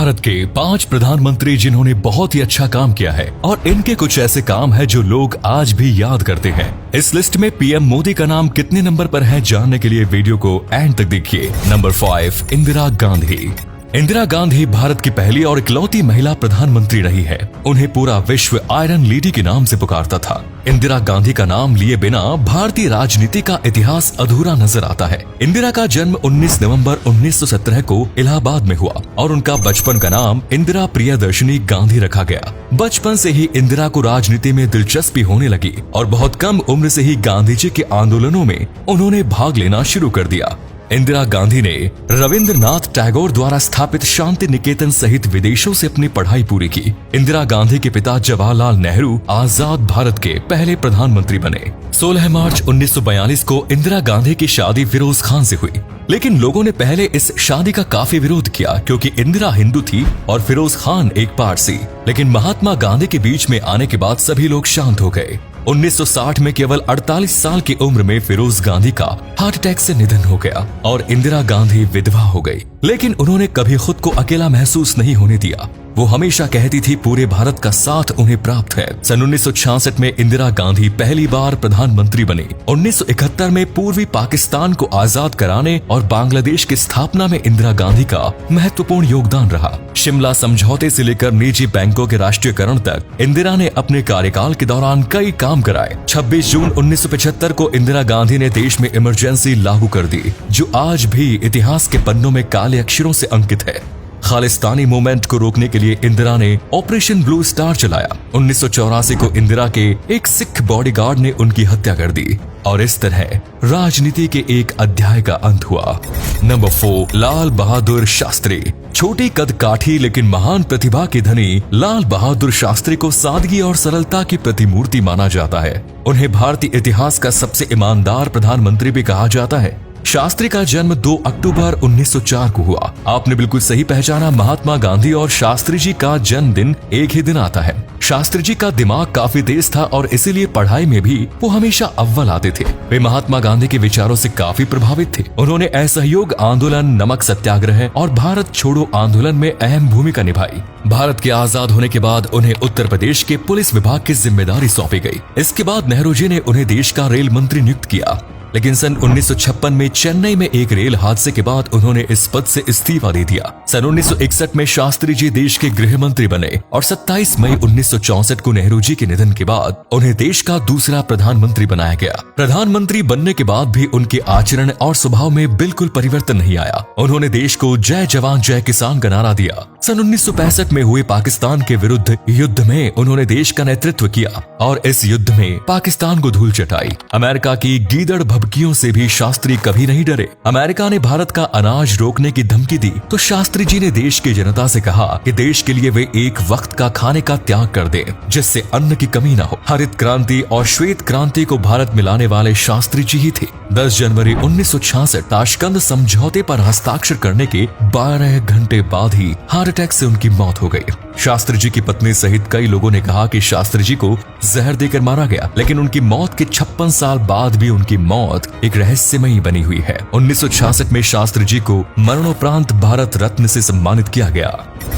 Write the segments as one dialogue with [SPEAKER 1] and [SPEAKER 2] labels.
[SPEAKER 1] भारत के 5 प्रधानमंत्री जिन्होंने बहुत ही अच्छा काम किया है और इनके कुछ ऐसे काम है जो लोग आज भी याद करते हैं। इस लिस्ट में पीएम मोदी का नाम कितने नंबर पर है जानने के लिए वीडियो को एंड तक देखिए। नंबर 5, इंदिरा गांधी। इंदिरा गांधी भारत की पहली और इकलौती महिला प्रधानमंत्री रही है। उन्हें पूरा विश्व आयरन लेडी के नाम से पुकारता था। इंदिरा गांधी का नाम लिए बिना भारतीय राजनीति का इतिहास अधूरा नजर आता है। इंदिरा का जन्म 19 नवंबर 1917 को इलाहाबाद में हुआ और उनका बचपन का नाम इंदिरा प्रियदर्शनी गांधी रखा गया। बचपन से ही इंदिरा को राजनीति में दिलचस्पी होने लगी और बहुत कम उम्र से ही गांधी जी के आंदोलनों में उन्होंने भाग लेना शुरू कर दिया। इंदिरा गांधी ने रविंद्रनाथ टैगोर द्वारा स्थापित शांति निकेतन सहित विदेशों से अपनी पढ़ाई पूरी की। इंदिरा गांधी के पिता जवाहरलाल नेहरू आजाद भारत के पहले प्रधानमंत्री बने। 16 मार्च 1942 को इंदिरा गांधी की शादी फिरोज खान से हुई, लेकिन लोगों ने पहले इस शादी का काफी विरोध किया क्योंकि इंदिरा हिंदू थी और फिरोज खान एक पारसी। लेकिन महात्मा गांधी के बीच में आने के बाद सभी लोग शांत हो गए। 1960 में केवल 48 साल की उम्र में फिरोज गांधी का हार्ट अटैक से निधन हो गया और इंदिरा गांधी विधवा हो गई। लेकिन उन्होंने कभी खुद को अकेला महसूस नहीं होने दिया। वो हमेशा कहती थी पूरे भारत का साथ उन्हें प्राप्त है। सन 1966 में इंदिरा गांधी पहली बार प्रधानमंत्री बनी। 1971 में पूर्वी पाकिस्तान को आजाद कराने और बांग्लादेश की स्थापना में इंदिरा गांधी का महत्वपूर्ण योगदान रहा। शिमला समझौते से लेकर निजी बैंकों के राष्ट्रीयकरण तक इंदिरा ने अपने कार्यकाल के दौरान कई काम कराए। 26 जून 1975 को इंदिरा गांधी ने देश में इमरजेंसी लागू कर दी, जो आज भी इतिहास के पन्नों में काले अक्षरों से अंकित है। खालिस्तानी मूवमेंट को रोकने के लिए इंदिरा ने ऑपरेशन ब्लू स्टार चलाया। 1984 को इंदिरा के एक सिख बॉडीगार्ड ने उनकी हत्या कर दी और इस तरह राजनीति के एक अध्याय का अंत हुआ। नंबर 4, लाल बहादुर शास्त्री। छोटी कद काठी लेकिन महान प्रतिभा के धनी लाल बहादुर शास्त्री को सादगी और सरलता की प्रतिमूर्ति माना जाता है। उन्हें भारतीय इतिहास का सबसे ईमानदार प्रधानमंत्री भी कहा जाता है। शास्त्री का जन्म 2 अक्टूबर 1904 को हुआ। आपने बिल्कुल सही पहचाना, महात्मा गांधी और शास्त्री जी का जन्मदिन एक ही दिन आता है। शास्त्री जी का दिमाग काफी तेज था और इसीलिए पढ़ाई में भी वो हमेशा अव्वल आते थे। वे महात्मा गांधी के विचारों से काफी प्रभावित थे। उन्होंने असहयोग आंदोलन, नमक सत्याग्रह और भारत छोड़ो आंदोलन में अहम भूमिका निभाई। भारत के आजाद होने के बाद उन्हें उत्तर प्रदेश के पुलिस विभाग की जिम्मेदारी सौंपी गई। इसके बाद नेहरू जी ने उन्हें देश का रेल मंत्री नियुक्त किया, लेकिन सन 1956 में चेन्नई में एक रेल हादसे के बाद उन्होंने इस पद से इस्तीफा दे दिया। सन 1961 में शास्त्री जी देश के गृह मंत्री बने और 27 मई 1964 को नेहरू जी के निधन के बाद उन्हें देश का दूसरा प्रधानमंत्री बनाया गया। प्रधानमंत्री बनने के बाद भी उनके आचरण और स्वभाव में बिल्कुल परिवर्तन नहीं आया। उन्होंने देश को जय जवान जय किसान का नारा दिया। सन 1965 में हुए पाकिस्तान के विरुद्ध युद्ध में उन्होंने देश का नेतृत्व किया और इस युद्ध में पाकिस्तान को धूल चटाई। अमेरिका की गीदड़ भभकियों से भी शास्त्री कभी नहीं डरे। अमेरिका ने भारत का अनाज रोकने की धमकी दी तो शास्त्री जी ने देश की जनता से कहा कि देश के लिए वे एक वक्त का खाने का त्याग कर दें, जिससे अन्न की कमी न हो। हरित क्रांति और श्वेत क्रांति को भारत में लाने वाले शास्त्री जी ही थे। 10 जनवरी 1966 ताशकंद समझौते पर हस्ताक्षर करने के 12 घंटे बाद ही हार्ट अटैक से उनकी मौत हो गई। शास्त्री जी की पत्नी सहित कई लोगों ने कहा कि शास्त्री जी को जहर देकर मारा गया, लेकिन उनकी मौत के 56 साल बाद भी उनकी मौत एक रहस्यमयी बनी हुई है। 1966 में शास्त्री जी को मरणोपरांत भारत रत्न से सम्मानित किया गया।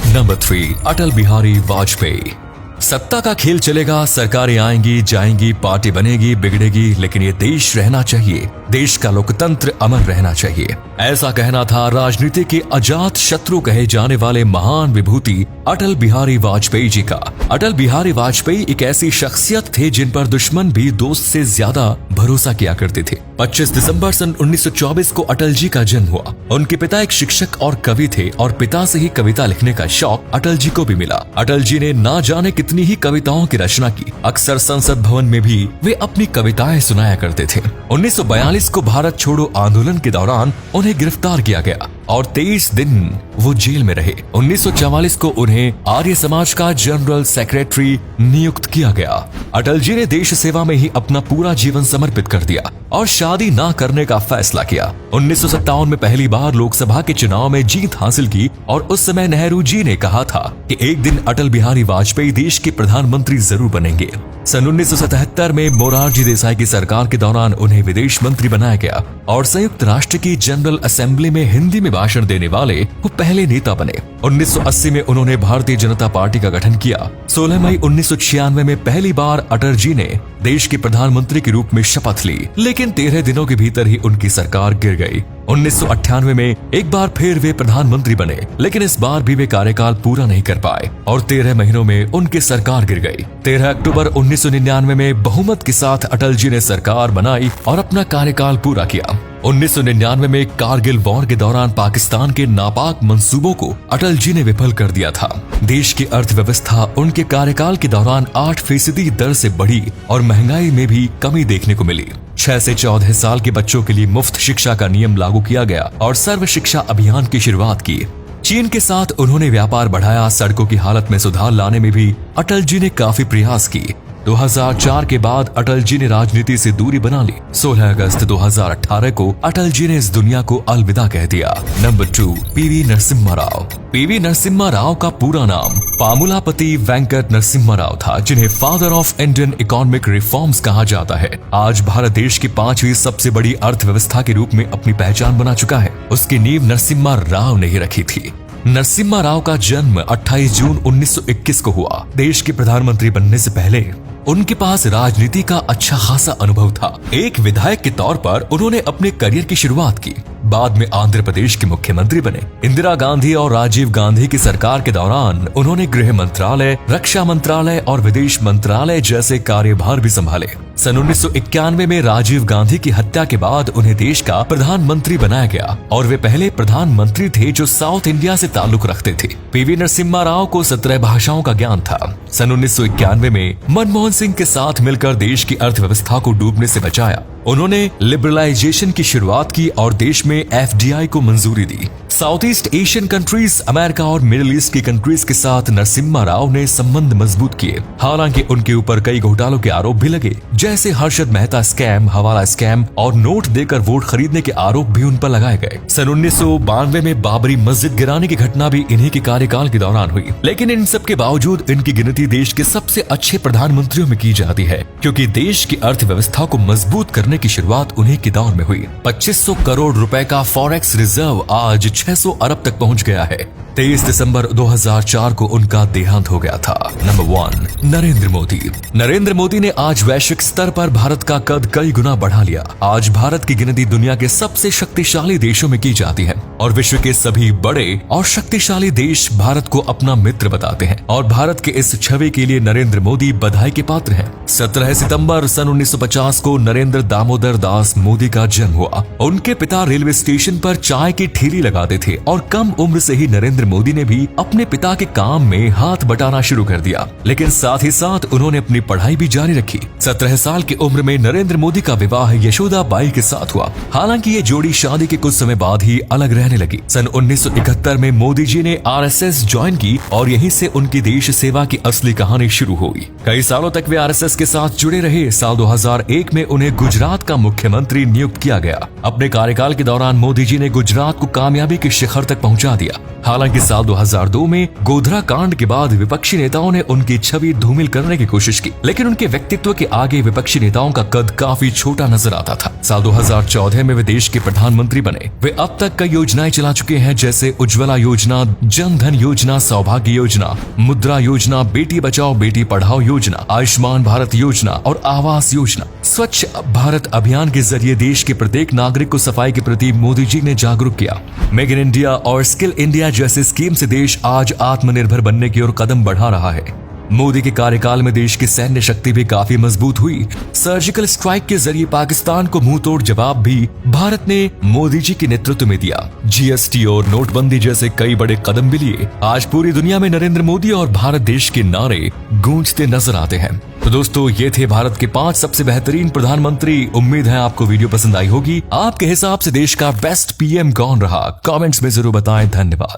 [SPEAKER 1] नंबर 3, अटल बिहारी वाजपेयी। सत्ता का खेल चलेगा, सरकारें आएंगी जाएंगी, पार्टी बनेगी बिगड़ेगी, लेकिन ये देश रहना चाहिए, देश का लोकतंत्र अमर रहना चाहिए। ऐसा कहना था राजनीति के अजात शत्रु कहे जाने वाले महान विभूति अटल बिहारी वाजपेयी जी का। अटल बिहारी वाजपेयी एक ऐसी शख्सियत थे जिन पर दुश्मन भी दोस्त से ज्यादा भरोसा किया करते थे। 25 दिसंबर सन 1924 को अटल जी का जन्म हुआ। उनके पिता एक शिक्षक और कवि थे और पिता से ही कविता लिखने का शौक अटल जी को भी मिला। अटल जी ने ना जाने कितनी ही कविताओं की रचना की। अक्सर संसद भवन में भी वे अपनी कविताएं सुनाया करते थे। 1942 को भारत छोड़ो आंदोलन के दौरान उन्हें गिरफ्तार किया गया और 23 दिन वो जेल में रहे। 1944 को उन्हें आर्य समाज का जनरल सेक्रेटरी नियुक्त किया गया। अटल जी ने देश सेवा में ही अपना पूरा जीवन समर्पित कर दिया और शादी ना करने का फैसला किया। 1957 में पहली बार लोकसभा के चुनाव में जीत हासिल की और उस समय नेहरू जी ने कहा था कि एक दिन अटल बिहारी वाजपेयी देश के प्रधानमंत्री जरूर बनेंगे। सन 1977 में मोरारजी देसाई की सरकार के दौरान उन्हें विदेश मंत्री बनाया गया और संयुक्त राष्ट्र की जनरल असेंबली में हिंदी में भाषण देने वाले वो पहले नेता बने। 1980 में उन्होंने भारतीय जनता पार्टी का गठन किया। 16 मई 1996 में पहली बार अटल जी ने देश के प्रधानमंत्री के रूप में शपथ ली, लेकिन 13 दिनों के भीतर ही उनकी सरकार गिर गई। 1998 में एक बार फिर वे प्रधानमंत्री बने, लेकिन इस बार भी वे कार्यकाल पूरा नहीं कर पाए और 13 महीनों में उनकी सरकार गिर गई। 13 अक्टूबर 1999 में बहुमत के साथ अटल जी ने सरकार बनाई और अपना कार्यकाल पूरा किया। 1999 में कारगिल वॉर के दौरान पाकिस्तान के नापाक मंसूबों को अटल जी ने विफल कर दिया था। देश की अर्थव्यवस्था उनके कार्यकाल के दौरान 8% दर से बढ़ी और महंगाई में भी कमी देखने को मिली। 6 से 14 साल के बच्चों के लिए मुफ्त शिक्षा का नियम लागू किया गया और सर्व शिक्षा अभियान की शुरुआत की। चीन के साथ उन्होंने व्यापार बढ़ाया। सड़कों की हालत में सुधार लाने में भी अटल जी ने काफी प्रयास किए। 2004 के बाद अटल जी ने राजनीति से दूरी बना ली। 16 अगस्त 2018 को अटल जी ने इस दुनिया को अलविदा कह दिया। Number 2, PV Narasimha Rao. PV Narasimha Rao का पूरा नाम पामुलापति वेंकट नरसिम्हा राव था, जिन्हें father of Indian economic reforms कहा जाता है। आज भारत देश की 5वीं सबसे बड़ी अर्थव्यवस्था के रूप में अपनी पहचान बना चुका है। उसकी नींव नरसिम्हा राव ने ही रखी थी। नरसिम्हा राव का जन्म 28 जून 1921 को हुआ। देश के प्रधानमंत्री बनने से पहले उनके पास राजनीति का अच्छा खासा अनुभव था। एक विधायक के तौर पर उन्होंने अपने करियर की शुरुआत की। बाद में आंध्र प्रदेश के मुख्यमंत्री बने। इंदिरा गांधी और राजीव गांधी की सरकार के दौरान उन्होंने गृह मंत्रालय, रक्षा मंत्रालय और विदेश मंत्रालय जैसे कार्यभार भी संभाले। सन 1991 में राजीव गांधी की हत्या के बाद उन्हें देश का प्रधानमंत्री बनाया गया और वे पहले प्रधानमंत्री थे जो साउथ इंडिया से ताल्लुक रखते थे। पीवी नरसिम्हा राव को 17 भाषाओं का ज्ञान था। सन 1991 में मनमोहन सिंह के साथ मिलकर देश की अर्थव्यवस्था को डूबने से बचाया। उन्होंने लिबरलाइजेशन की शुरुआत की और देश में FDI को मंजूरी दी। South East Asian countries, America और मिडिल ईस्ट की कंट्रीज के साथ नरसिम्हा राव ने संबंध मजबूत किए। हालांकि उनके ऊपर कई घोटालों के आरोप भी लगे, जैसे हर्षद मेहता स्कैम, हवाला स्कैम और नोट देकर वोट खरीदने के आरोप भी उन पर लगाए गए। सन 1992 में बाबरी मस्जिद गिराने की घटना भी इन्हीं के कार्यकाल के दौरान हुई। लेकिन इन सब के बावजूद इनकी गिनती देश के सबसे अच्छे प्रधानमंत्रियों में की जाती है, क्योंकि देश की अर्थव्यवस्था को मजबूत करने की शुरुआत उन्हीं के दौर में हुई। 2500 करोड़ रुपए का फॉरेक्स रिजर्व आज 600 अरब तक पहुंच गया है। 23 दिसंबर 2004 को उनका देहांत हो गया था। नंबर 1, नरेंद्र मोदी। नरेंद्र मोदी ने आज वैश्विक स्तर पर भारत का कद कई गुना बढ़ा लिया। आज भारत की गिनती दुनिया के सबसे शक्तिशाली देशों में की जाती है और विश्व के सभी बड़े और शक्तिशाली देश भारत को अपना मित्र बताते हैं और भारत के इस छवि के लिए नरेंद्र मोदी बधाई के पात्र हैं। 17 सितंबर सन 1950 को नरेंद्र दामोदर दास मोदी का जन्म हुआ। उनके पिता रेलवे स्टेशन पर चाय की ठेली लगाते थे और कम उम्र से ही नरेंद्र मोदी ने भी अपने पिता के काम में हाथ बटाना शुरू कर दिया, लेकिन साथ ही साथ उन्होंने अपनी पढ़ाई भी जारी रखी। 17 साल की उम्र में नरेंद्र मोदी का विवाह यशोदा बाई के साथ हुआ। हालांकि ये जोड़ी शादी के कुछ समय बाद ही अलग रहने लगी। सन 1971 में मोदी जी ने RSS ज्वाइन की और यहीं से उनकी देश सेवा की असली कहानी शुरू हुई। कई सालों तक वे RSS के साथ जुड़े रहे। साल 2001 में उन्हें गुजरात का मुख्यमंत्री नियुक्त किया गया। अपने कार्यकाल के दौरान मोदी जी ने गुजरात को कामयाबी के शिखर तक पहुंचा दिया। हालांकि साल 2002 में गोधरा कांड के बाद विपक्षी नेताओं ने उनकी छवि धूमिल करने की कोशिश की, लेकिन उनके व्यक्तित्व के आगे विपक्षी नेताओं का कद काफी छोटा नजर आता था। साल 2014 में वे देश के प्रधानमंत्री बने। वे अब तक कई योजनाएं चला चुके हैं, जैसे उज्ज्वला योजना, जन धन योजना, सौभाग्य योजना, मुद्रा योजना, बेटी बचाओ बेटी पढ़ाओ योजना, आयुष्मान भारत योजना और आवास योजना। स्वच्छ भारत अभियान के जरिए देश के प्रत्येक नागरिक को सफाई के प्रति मोदी जी ने जागरूक किया। मेक इन इंडिया और स्किल इंडिया जैसे स्कीम से देश आज आत्मनिर्भर बनने की ओर कदम बढ़ा रहा है। मोदी के कार्यकाल में देश की सैन्य शक्ति भी काफी मजबूत हुई। सर्जिकल स्ट्राइक के जरिए पाकिस्तान को मुंहतोड़ जवाब भी भारत ने मोदी जी के नेतृत्व में दिया। GST और नोटबंदी जैसे कई बड़े कदम भी लिए। आज पूरी दुनिया में नरेंद्र मोदी और भारत देश के नारे गूंजते नजर आते हैं। तो दोस्तों, ये थे भारत के 5 सबसे बेहतरीन प्रधानमंत्री। उम्मीद है आपको वीडियो पसंद आई होगी। आपके हिसाब से देश का बेस्ट PM कौन रहा? कमेंट्स में जरूर बताएं। धन्यवाद।